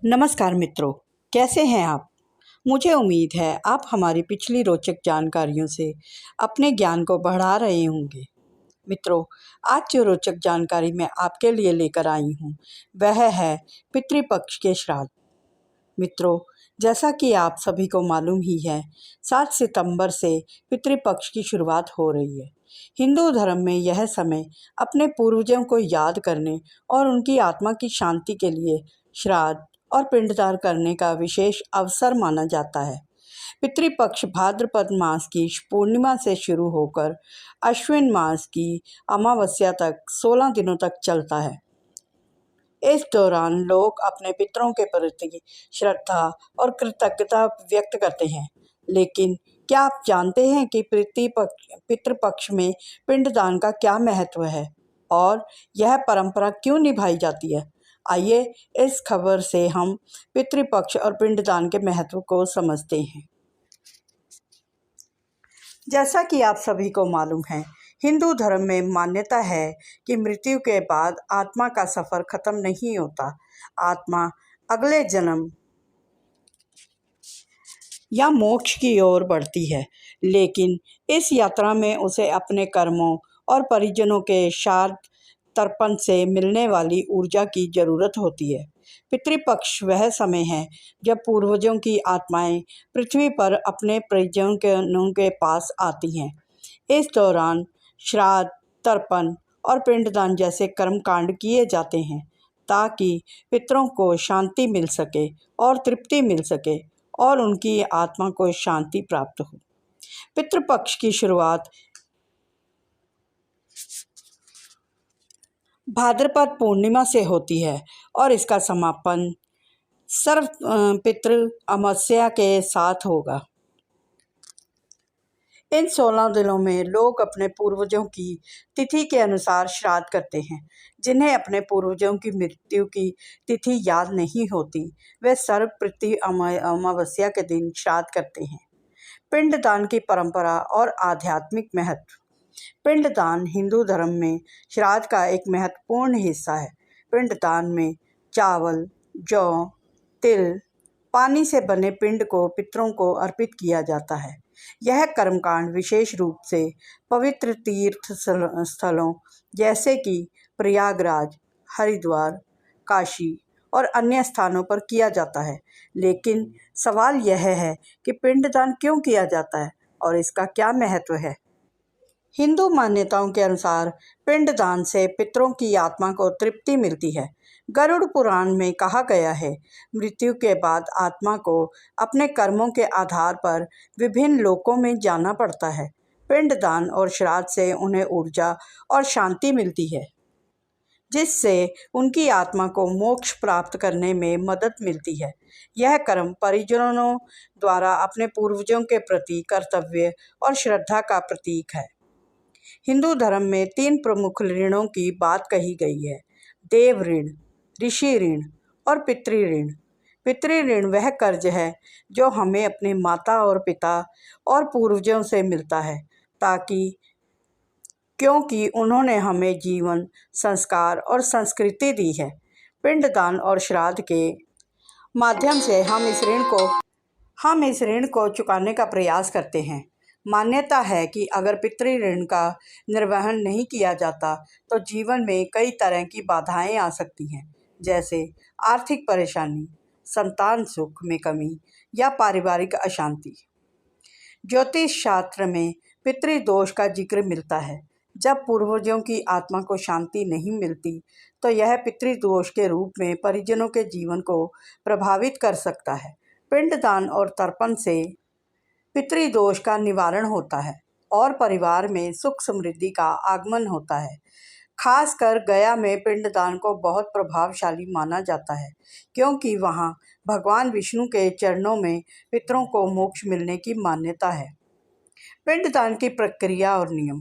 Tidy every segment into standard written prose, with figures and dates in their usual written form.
नमस्कार मित्रों, कैसे हैं आप। मुझे उम्मीद है आप हमारी पिछली रोचक जानकारियों से अपने ज्ञान को बढ़ा रहे होंगे। मित्रों, आज जो रोचक जानकारी मैं आपके लिए लेकर आई हूँ वह है पितृपक्ष के श्राद्ध। मित्रों, जैसा कि आप सभी को मालूम ही है, 7 सितंबर से पितृपक्ष की शुरुआत हो रही है। हिंदू धर्म में यह समय अपने पूर्वजों को याद करने और उनकी आत्मा की शांति के लिए श्राद्ध और पिंडदान करने का विशेष अवसर माना जाता है। पितृपक्ष भाद्रपद मास की पूर्णिमा से शुरू होकर अश्विन मास की अमावस्या तक 16 दिनों तक चलता है। इस दौरान लोग अपने पितरों के प्रति श्रद्धा और कृतज्ञता व्यक्त करते हैं। लेकिन क्या आप जानते हैं कि पितृपक्ष में पिंडदान का क्या महत्व है और यह परंपरा क्यों निभाई जाती है? आइए इस खबर से हम पितृपक्ष और पिंडदान के महत्व को समझते हैं। जैसा कि आप सभी को मालूम है, हिंदू धर्म में मान्यता है कि मृत्यु के बाद आत्मा का सफ़र खत्म नहीं होता। आत्मा अगले जन्म या मोक्ष की ओर बढ़ती है, लेकिन इस यात्रा में उसे अपने कर्मों और परिजनों के श्राद्ध तर्पण से मिलने वाली ऊर्जा की जरूरत होती है। पितृपक्ष वह समय है जब पूर्वजों की आत्माएं पृथ्वी पर अपने परिजनों के पास आती हैं। इस दौरान श्राद्ध, तर्पण और पिंडदान जैसे कर्मकांड किए जाते हैं ताकि पितरों को शांति मिल सके और तृप्ति मिल सके और उनकी आत्मा को शांति प्राप्त हो। पितृपक्ष की शुरुआत भाद्रपद पूर्णिमा से होती है और इसका समापन सर्व पितृ अमावस्या के साथ होगा। इन 16 दिनों में लोग अपने पूर्वजों की तिथि के अनुसार श्राद्ध करते हैं। जिन्हें अपने पूर्वजों की मृत्यु की तिथि याद नहीं होती, वे सर्व पितृ अमावस्या के दिन श्राद्ध करते हैं। पिंडदान की परंपरा और आध्यात्मिक महत्व। पिंडदान हिंदू धर्म में श्राद्ध का एक महत्वपूर्ण हिस्सा है। पिंडदान में चावल, जौ, तिल, पानी से बने पिंड को पितरों को अर्पित किया जाता है। यह कर्मकांड विशेष रूप से पवित्र तीर्थ स्थलों जैसे कि प्रयागराज, हरिद्वार, काशी और अन्य स्थानों पर किया जाता है। लेकिन सवाल यह है कि पिंडदान क्यों किया जाता है और इसका क्या महत्व है। हिंदू मान्यताओं के अनुसार पिंडदान से पितरों की आत्मा को तृप्ति मिलती है। गरुड़ पुराण में कहा गया है, मृत्यु के बाद आत्मा को अपने कर्मों के आधार पर विभिन्न लोकों में जाना पड़ता है। पिंडदान और श्राद्ध से उन्हें ऊर्जा और शांति मिलती है, जिससे उनकी आत्मा को मोक्ष प्राप्त करने में मदद मिलती है। यह कर्म परिजनों द्वारा अपने पूर्वजों के प्रति कर्तव्य और श्रद्धा का प्रतीक है। हिंदू धर्म में 3 प्रमुख ऋणों की बात कही गई है: देव ऋण, ऋषि ऋण और पितृ ऋण। पितृ ऋण वह कर्ज है जो हमें अपने माता और पिता और पूर्वजों से मिलता है क्योंकि उन्होंने हमें जीवन, संस्कार और संस्कृति दी है। पिंडदान और श्राद्ध के माध्यम से हम इस ऋण को चुकाने का प्रयास करते हैं। मान्यता है कि अगर पितृ ऋण का निर्वहन नहीं किया जाता तो जीवन में कई तरह की बाधाएं आ सकती हैं, जैसे आर्थिक परेशानी, संतान सुख में कमी या पारिवारिक अशांति। ज्योतिष शास्त्र में पितृदोष का जिक्र मिलता है। जब पूर्वजों की आत्मा को शांति नहीं मिलती तो यह पितृदोष के रूप में परिजनों के जीवन को प्रभावित कर सकता है। पिंडदान और तर्पण से पितृदोष का निवारण होता है और परिवार में सुख समृद्धि का आगमन होता है। खासकर गया में पिंडदान को बहुत प्रभावशाली माना जाता है, क्योंकि वहाँ भगवान विष्णु के चरणों में पितरों को मोक्ष मिलने की मान्यता है। पिंडदान की प्रक्रिया और नियम।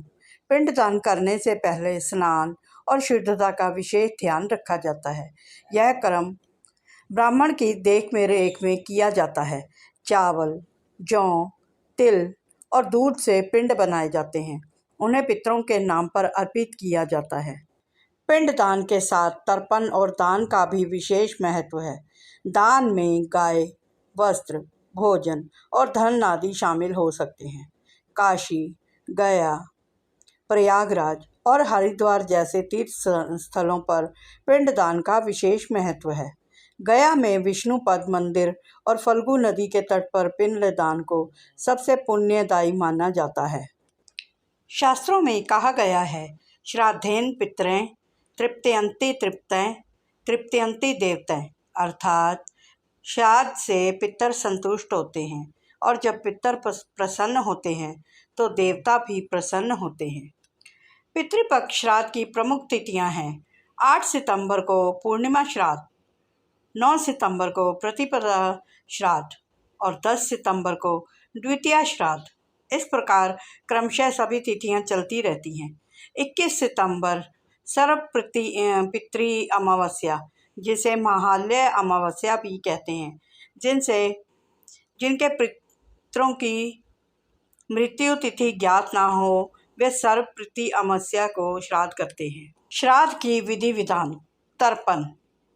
पिंडदान करने से पहले स्नान और शुद्धता का विशेष ध्यान रखा जाता है। यह कर्म ब्राह्मण की देख रेख में किया जाता है। चावल, जौ, तिल और दूध से पिंड बनाए जाते हैं। उन्हें पितरों के नाम पर अर्पित किया जाता है। पिंडदान के साथ तर्पण और दान का भी विशेष महत्व है। दान में गाय, वस्त्र, भोजन और धन आदि शामिल हो सकते हैं। काशी, गया, प्रयागराज और हरिद्वार जैसे तीर्थ स्थलों पर पिंडदान का विशेष महत्व है। गया में विष्णुपद मंदिर और फल्गु नदी के तट पर पिंडदान को सबसे पुण्यदायी माना जाता है। शास्त्रों में कहा गया है, श्राद्धेन पितरें तृप्यन्ति तृप्तैः तृप्यन्ति देवतैः, अर्थात श्राद्ध से पितर संतुष्ट होते हैं और जब पितर प्रसन्न होते हैं तो देवता भी प्रसन्न होते हैं। पितृपक्ष श्राद्ध की प्रमुख तिथियां हैं 8 सितंबर को पूर्णिमा श्राद्ध, 9 सितंबर को प्रतिपदा श्राद्ध और 10 सितंबर को द्वितीया श्राद्ध। इस प्रकार क्रमशः सभी तिथियां चलती रहती हैं। 21 सितंबर सर्व पितृ अमावस्या, जिसे महालय अमावस्या भी कहते हैं, जिनके पितरों की मृत्यु तिथि ज्ञात ना हो, वे सर्व पितृ अमावस्या को श्राद्ध करते हैं। श्राद्ध की विधि विधान: तर्पण,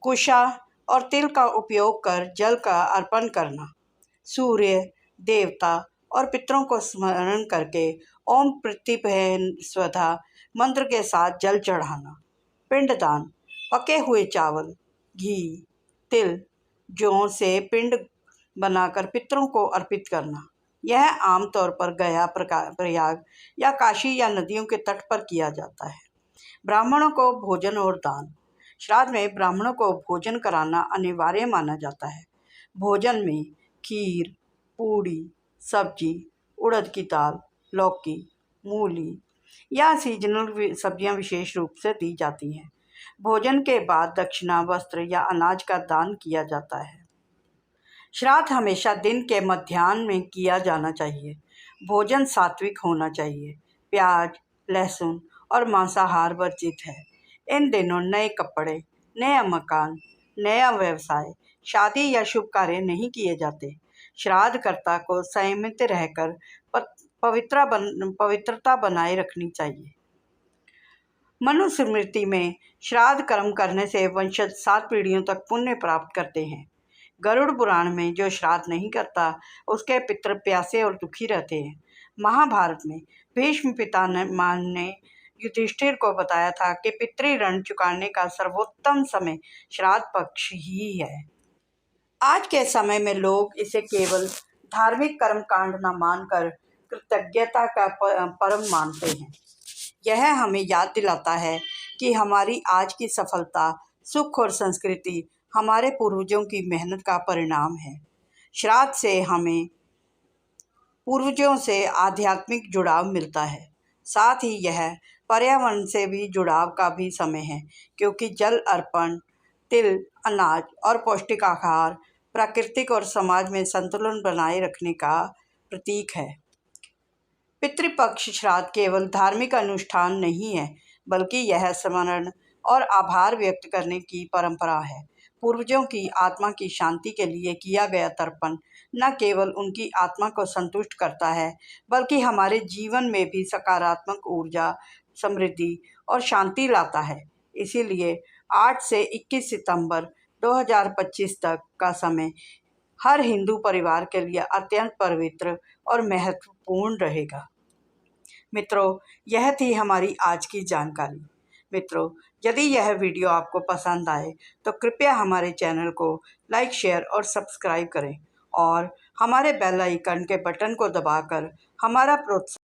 कुशा और तिल का उपयोग कर जल का अर्पण करना, सूर्य, देवता और पितरों को स्मरण करके ओम प्रतिभय स्वधा मंत्र के साथ जल चढ़ाना। पिंडदान: पके हुए चावल, घी, तिल, जौ से पिंड बनाकर पितरों को अर्पित करना। यह आमतौर पर गया, प्रयाग या काशी या नदियों के तट पर किया जाता है। ब्राह्मणों को भोजन और दान: श्राद्ध में ब्राह्मणों को भोजन कराना अनिवार्य माना जाता है। भोजन में खीर, पूड़ी, सब्जी, उड़द की दाल, लौकी, मूली या सीजनल सब्जियां विशेष रूप से दी जाती हैं। भोजन के बाद दक्षिणा, वस्त्र या अनाज का दान किया जाता है। श्राद्ध हमेशा दिन के मध्याह्न में किया जाना चाहिए। भोजन सात्विक होना चाहिए। प्याज, लहसुन और मांसाहार वर्जित है। इन दिनों नए कपड़े, नया मकान, नया व्यवसाय, शादी या शुभ कार्य नहीं किए जाते। श्राद्धकर्ता को संयमित रहकर पवित्रता बनाए रखनी चाहिए। मनुस्मृति में श्राद्ध कर्म करने से वंशज 7 पीढ़ियों तक पुण्य प्राप्त करते हैं। गरुड़ पुराण में जो श्राद्ध नहीं करता उसके पितर प्यासे और दुखी रहते हैं। महाभारत में भीष्म पितामह ने युधिष्ठिर को बताया था कि पितृ ऋण चुकाने का सर्वोत्तम समय श्राद्ध पक्ष ही है। आज के समय में लोग इसे केवल धार्मिक कर्मकांड न मानकर कृतज्ञता का परम मानते हैं। यह हमें याद दिलाता है कि हमारी आज की सफलता, सुख और संस्कृति हमारे पूर्वजों की मेहनत का परिणाम है। श्राद्ध से हमें पूर्वजों से आध्यात्मिक जुड़ाव मिलता है। साथ ही यह पर्यावरण से भी जुड़ाव का भी समय है, क्योंकि जल अर्पण, तिल, अनाज और पौष्टिक आहार प्राकृतिक और समाज में संतुलन बनाए रखने का प्रतीक है। पितृपक्ष श्राद्ध केवल धार्मिक अनुष्ठान नहीं है, बल्कि यह स्मरण और आभार व्यक्त करने की परंपरा है। पूर्वजों की आत्मा की शांति के लिए किया गया तर्पण न केवल उनकी आत्मा को संतुष्ट करता है, बल्कि हमारे जीवन में भी सकारात्मक ऊर्जा, समृद्धि और शांति लाता है। इसीलिए 8 से 21 सितंबर 2025 तक का समय हर हिंदू परिवार के लिए अत्यंत पवित्र और महत्वपूर्ण रहेगा। मित्रों, यह थी हमारी आज की जानकारी। मित्रों, यदि यह वीडियो आपको पसंद आए तो कृपया हमारे चैनल को लाइक, शेयर और सब्सक्राइब करें और हमारे बेल आइकन के बटन को दबाकर हमारा प्रोत्साहन